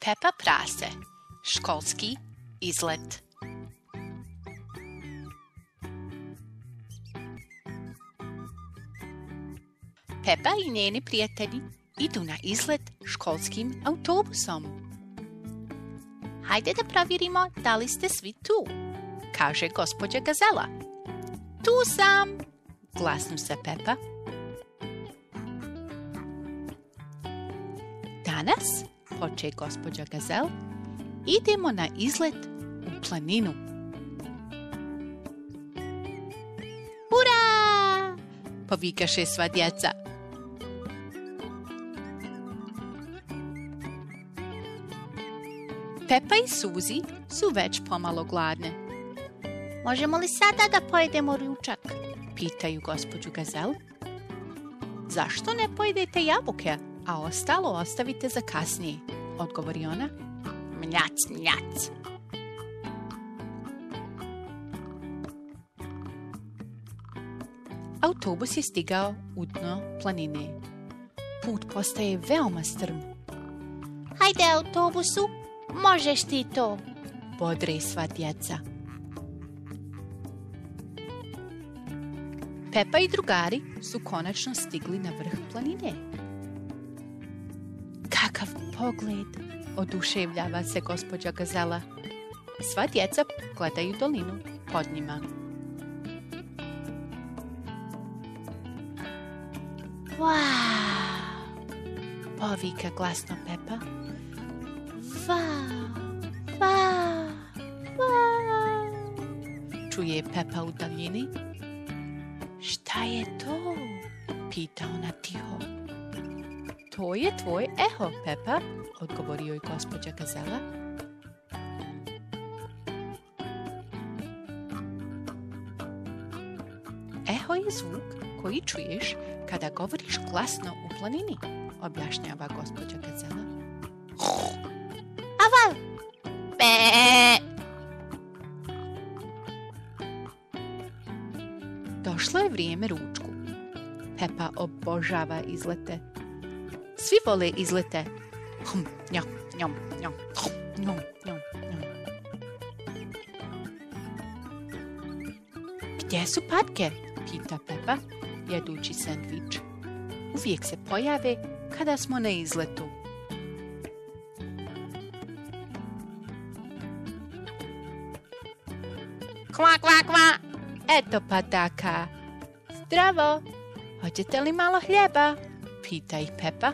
Pepa Prase, Školski izlet. Pepa i njeni prijatelji idu na izlet školskim autobusom. Hajde da provjerimo da li ste svi tu, kaže gospođa Gazela. Tu sam, glasnu se Pepa. Danas, poče gospođa Gazel, idemo na izlet u planinu. Ura! Povikaše sva djeca. Pepa i Suzi su već pomalo gladne. Možemo li sada da pojedemo ručak? Pitaju gospođu Gazel. Zašto ne pojedete jabuke, a ostalo ostavite za kasnije? Odgovori ona. Mljac, mljac. Autobus je stigao u dno planine. Put postaje veoma strm. Hajde autobusu, možeš ti to, bodre sva djeca. Pepa i drugari su konačno stigli na vrh planine. Kakav pogled, oduševljava se gospođa Gazela. Sva djeca gledaju dolinu pod njima. Wow! Povika glasno Pepa. Wow! Wow! Wow! Čuje Pepa u daljini. Šta je to? Pita ona tiho. To je tvoj eho, Pepa, odgovorio joj gospođa Gazela. Eho je zvuk koji čuješ kada govoriš glasno u planini, objašnjava gospođa Gazela. Aval! Be! Došlo je vrijeme ručku. Pepa obožava izlete. Svi vole izlete. Njom, njom, njom, njom, njom, njom. Gdje su patke? Pita Pepa, jedući sendvič. Uvijek se pojave kada smo na izletu. Kva, kva, kva! Eto pataka. Zdravo! Hoćete li malo hljeba? Pita ih Pepa.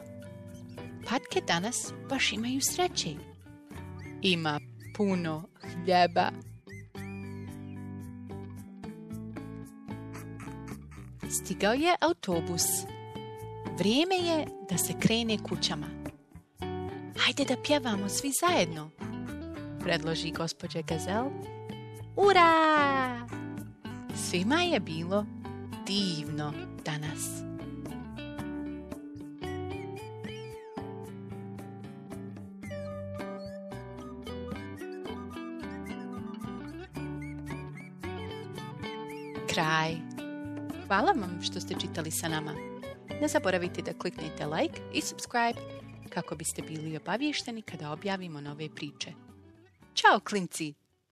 Patke danas baš imaju sreće. Ima puno hljeba. Stigao je autobus. Vrijeme je da se krene kućama. Hajde da pjevamo svi zajedno, predloži gospođa Gazel. Ura! Svima je bilo divno danas. Kraj. Hvala vam što ste čitali sa nama. Ne zaboravite da kliknete like i subscribe kako biste bili obavješteni kada objavimo nove priče. Ćao, klinci!